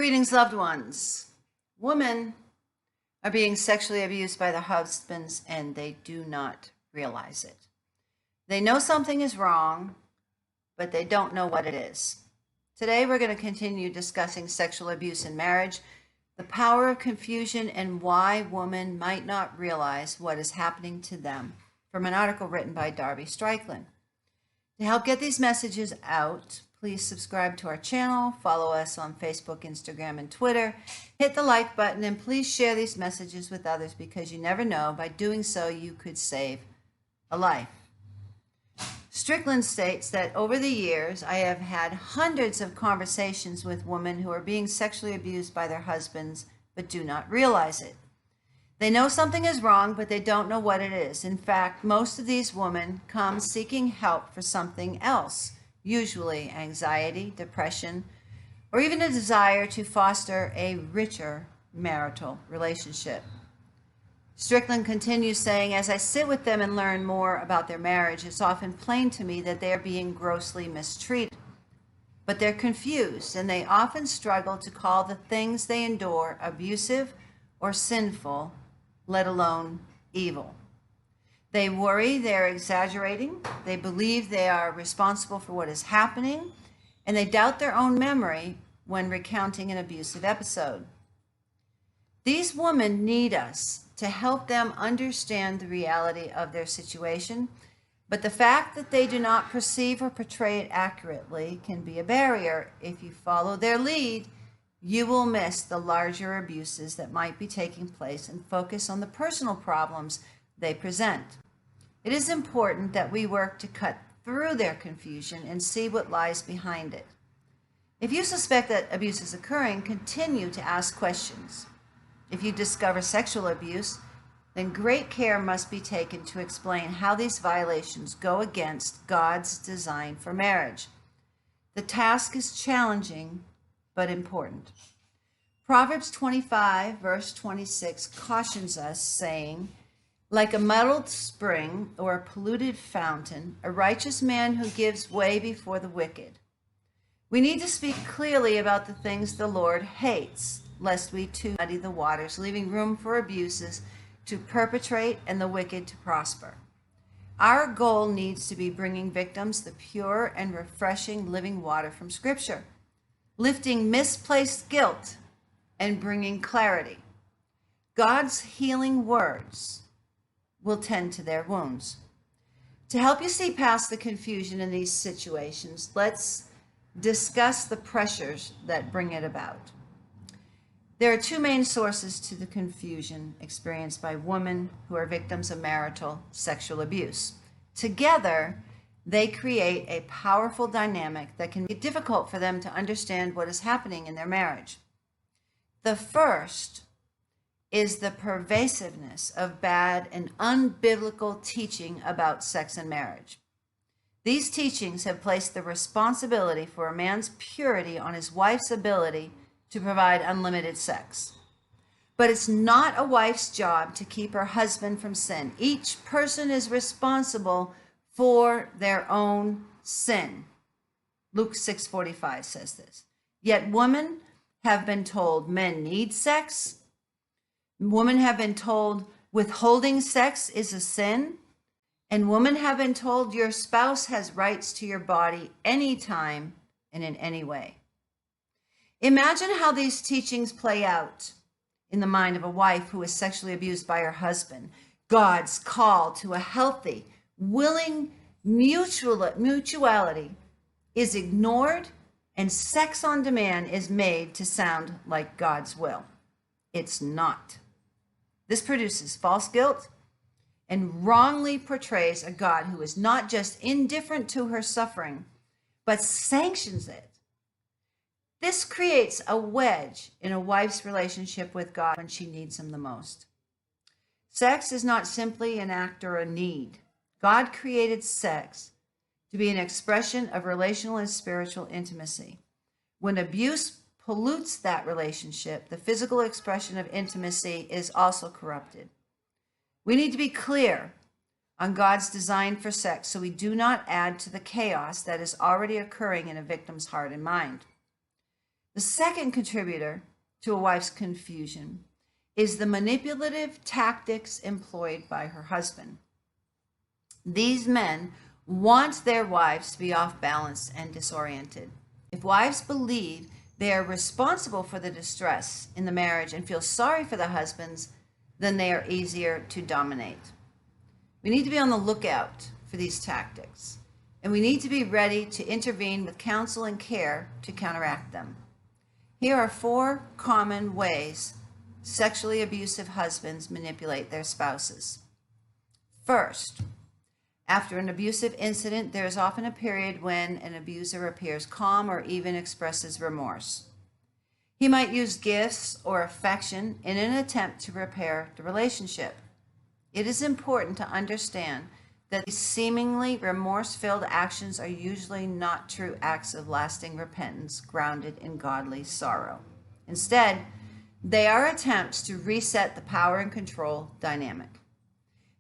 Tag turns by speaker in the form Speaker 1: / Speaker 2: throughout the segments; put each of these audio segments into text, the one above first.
Speaker 1: Greetings, loved ones. Women are being sexually abused by their husbands and they do not realize it. They know something is wrong, but they don't know what it is. Today, we're going to continue discussing sexual abuse in marriage, the power of confusion, and why women might not realize what is happening to them, from an article written by Darby Strickland. To help get these messages out, please subscribe to our channel, follow us on Facebook, Instagram, and Twitter, hit the like button, and please share these messages with others because you never know, by doing so, you could save a life. Strickland states that over the years, I have had hundreds of conversations with women who are being sexually abused by their husbands but do not realize it. They know something is wrong, but they don't know what it is. In fact, most of these women come seeking help for something else, usually anxiety, depression, or even a desire to foster a richer marital relationship. Strickland continues saying, as I sit with them and learn more about their marriage, it's often plain to me that they are being grossly mistreated. But they're confused, and they often struggle to call the things they endure abusive or sinful, let alone evil. They worry they're exaggerating, they believe they are responsible for what is happening, and they doubt their own memory when recounting an abusive episode. These women need us to help them understand the reality of their situation, but the fact that they do not perceive or portray it accurately can be a barrier. If you follow their lead, you will miss the larger abuses that might be taking place and focus on the personal problems they present. It is important that we work to cut through their confusion and see what lies behind it. If you suspect that abuse is occurring, continue to ask questions. If you discover sexual abuse, then great care must be taken to explain how these violations go against God's design for marriage. The task is challenging, but important. Proverbs 25, verse 26 cautions us, saying, like a muddled spring or a polluted fountain, a righteous man who gives way before the wicked. We need to speak clearly about the things the Lord hates, lest we too muddy the waters, leaving room for abuses to perpetrate and the wicked to prosper. Our goal needs to be bringing victims the pure and refreshing living water from Scripture, lifting misplaced guilt and bringing clarity. God's healing words will tend to their wounds. To help you see past the confusion in these situations, let's discuss the pressures that bring it about. There are two main sources to the confusion experienced by women who are victims of marital sexual abuse. Together, they create a powerful dynamic that can be difficult for them to understand what is happening in their marriage. The first is the pervasiveness of bad and unbiblical teaching about sex and marriage. These teachings have placed the responsibility for a man's purity on his wife's ability to provide unlimited sex. But it's not a wife's job to keep her husband from sin. Each person is responsible for their own sin. Luke 6:45 says this. Yet women have been told men need sex. Women have been told withholding sex is a sin. And women have been told your spouse has rights to your body anytime and in any way. Imagine how these teachings play out in the mind of a wife who is sexually abused by her husband. God's call to a healthy, willing mutuality is ignored, and sex on demand is made to sound like God's will. It's not. This produces false guilt and wrongly portrays a God who is not just indifferent to her suffering, but sanctions it. This creates a wedge in a wife's relationship with God when she needs him the most. Sex is not simply an act or a need. God created sex to be an expression of relational and spiritual intimacy. When abuse pollutes that relationship, the physical expression of intimacy is also corrupted. We need to be clear on God's design for sex so we do not add to the chaos that is already occurring in a victim's heart and mind. The second contributor to a wife's confusion is the manipulative tactics employed by her husband. These men want their wives to be off balance and disoriented. If wives believe they are responsible for the distress in the marriage and feel sorry for the husbands, then they are easier to dominate. We need to be on the lookout for these tactics, and we need to be ready to intervene with counsel and care to counteract them. Here are 4 common ways sexually abusive husbands manipulate their spouses. First, after an abusive incident, there is often a period when an abuser appears calm or even expresses remorse. He might use gifts or affection in an attempt to repair the relationship. It is important to understand that these seemingly remorse-filled actions are usually not true acts of lasting repentance grounded in godly sorrow. Instead, they are attempts to reset the power and control dynamic.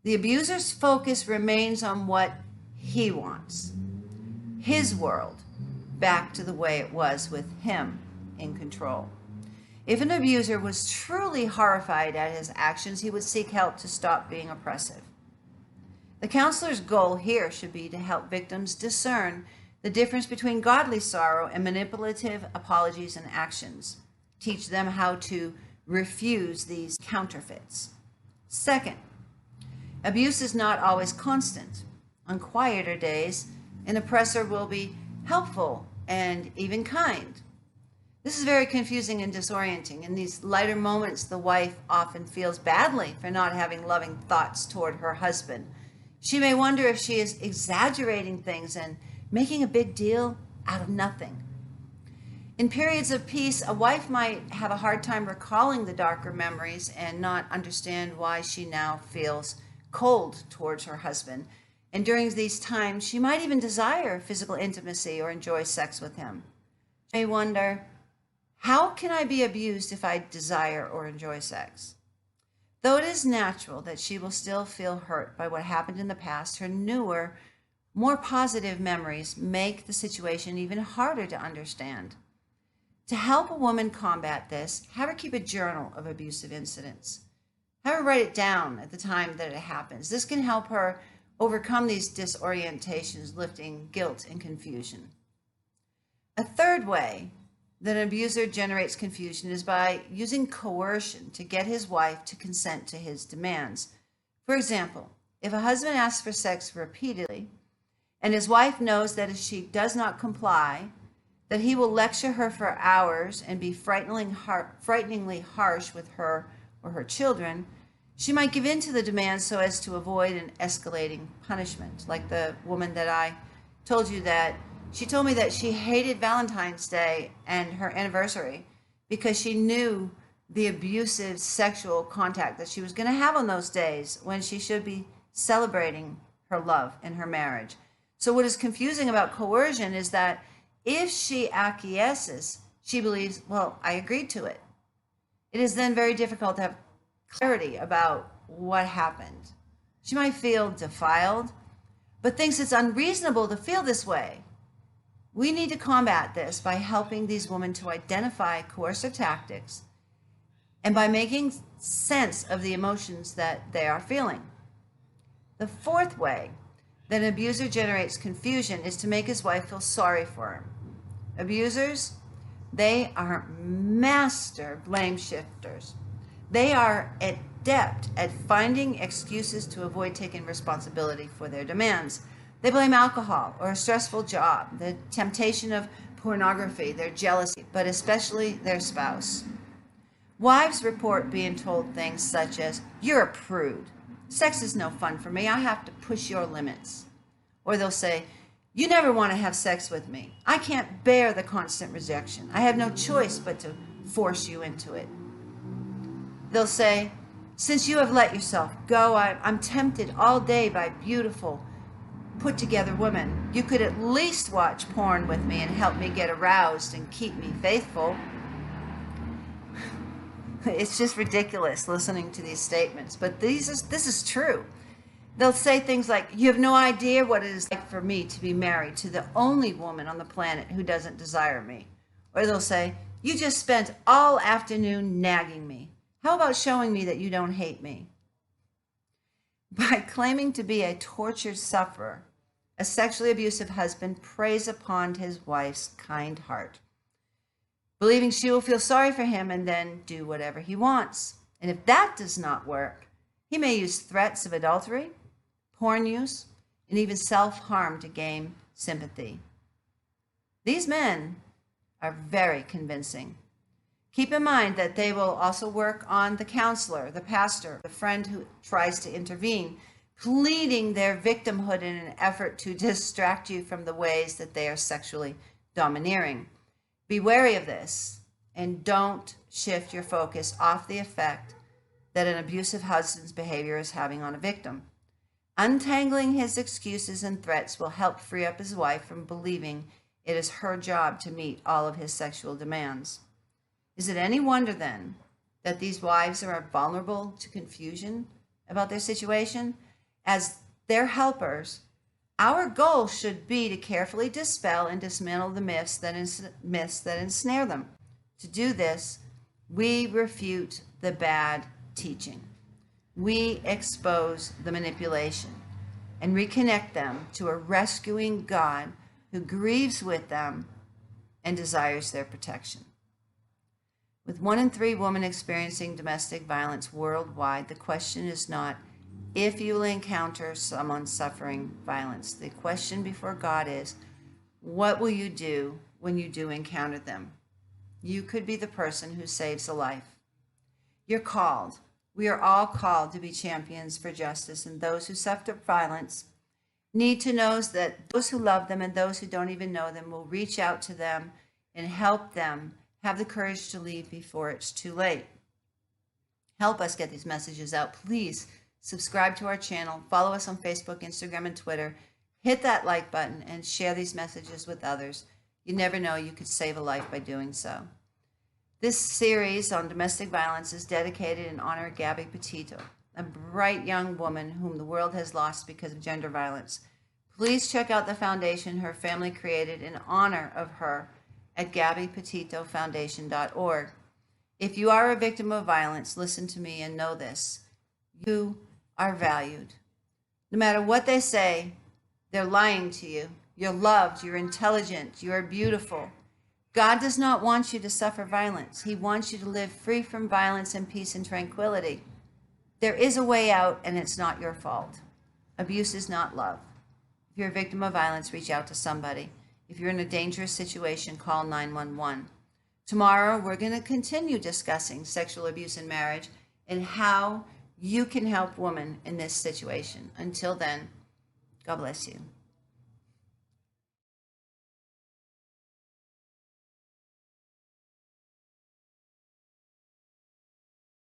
Speaker 1: The abuser's focus remains on what he wants, his world, back to the way it was with him in control. If an abuser was truly horrified at his actions, he would seek help to stop being oppressive. The counselor's goal here should be to help victims discern the difference between godly sorrow and manipulative apologies and actions. Teach them how to refuse these counterfeits. Second, abuse is not always constant. On quieter days, an oppressor will be helpful and even kind. This is very confusing and disorienting. In these lighter moments, the wife often feels badly for not having loving thoughts toward her husband. She may wonder if she is exaggerating things and making a big deal out of nothing. In periods of peace, a wife might have a hard time recalling the darker memories and not understand why she now feels cold towards her husband. And during these times, she might even desire physical intimacy or enjoy sex with him. She may wonder, how can I be abused if I desire or enjoy sex? Though it is natural that she will still feel hurt by what happened in the past, her newer, more positive memories make the situation even harder to understand. To help a woman combat this, have her keep a journal of abusive incidents. Have her write it down at the time that it happens. This can help her overcome these disorientations, lifting guilt and confusion. A third way that an abuser generates confusion is by using coercion to get his wife to consent to his demands. For example, if a husband asks for sex repeatedly, and his wife knows that if she does not comply, that he will lecture her for hours and be frighteningly harsh with her or her children, she might give in to the demands so as to avoid an escalating punishment. Like the woman that I told you that she told me that she hated Valentine's Day and her anniversary because she knew the abusive sexual contact that she was going to have on those days when she should be celebrating her love and her marriage. So what is confusing about coercion is that if she acquiesces, she believes, well, I agreed to it. It is then very difficult to have clarity about what happened. She might feel defiled, but thinks it's unreasonable to feel this way. We need to combat this by helping these women to identify coercive tactics and by making sense of the emotions that they are feeling. The fourth way that an abuser generates confusion is to make his wife feel sorry for him. Abusers, they are master blame shifters. They are adept at finding excuses to avoid taking responsibility for their demands. They blame alcohol or a stressful job, the temptation of pornography, their jealousy, but especially their spouse. Wives report being told things such as, "You're a prude. Sex is no fun for me. I have to push your limits." Or they'll say, "You never want to have sex with me. I can't bear the constant rejection. I have no choice but to force you into it." They'll say, "Since you have let yourself go, I'm tempted all day by beautiful, put-together women. You could at least watch porn with me and help me get aroused and keep me faithful." It's just ridiculous listening to these statements, but this is true. They'll say things like, "You have no idea what it is like for me to be married to the only woman on the planet who doesn't desire me." Or they'll say, You just spent all afternoon nagging me. How about showing me that you don't hate me? By claiming to be a tortured sufferer, a sexually abusive husband preys upon his wife's kind heart, believing she will feel sorry for him and then do whatever he wants. And if that does not work, he may use threats of adultery, porn use, and even self-harm to gain sympathy. These men are very convincing. Keep in mind that they will also work on the counselor, the pastor, the friend who tries to intervene, pleading their victimhood in an effort to distract you from the ways that they are sexually domineering. Be wary of this and don't shift your focus off the effect that an abusive husband's behavior is having on a victim. Untangling his excuses and threats will help free up his wife from believing it is her job to meet all of his sexual demands. Is it any wonder then that these wives are vulnerable to confusion about their situation? As their helpers, our goal should be to carefully dispel and dismantle the myths that ensnare them. To do this, we refute the bad teaching. We expose the manipulation and reconnect them to a rescuing God who grieves with them and desires their protection. With 1 in 3 women experiencing domestic violence worldwide, the question is not if you will encounter someone suffering violence. The question before God is, what will you do when you do encounter them? You could be the person who saves a life. You're called. We are all called to be champions for justice, and those who suffer violence need to know that those who love them and those who don't even know them will reach out to them and help them have the courage to leave before it's too late. Help us get these messages out. Please subscribe to our channel, follow us on Facebook, Instagram, and Twitter. Hit that like button and share these messages with others. You never know, you could save a life by doing so. This series on domestic violence is dedicated in honor of Gabby Petito, a bright young woman whom the world has lost because of gender violence. Please check out the foundation her family created in honor of her at GabbyPetitoFoundation.org. If you are a victim of violence, listen to me and know this. You are valued. No matter what they say, they're lying to you. You're loved, you're intelligent, you are beautiful. God does not want you to suffer violence. He wants you to live free from violence and peace and tranquility. There is a way out, and it's not your fault. Abuse is not love. If you're a victim of violence, reach out to somebody. If you're in a dangerous situation, call 911. Tomorrow, we're going to continue discussing sexual abuse in marriage and how you can help women in this situation. Until then, God bless you.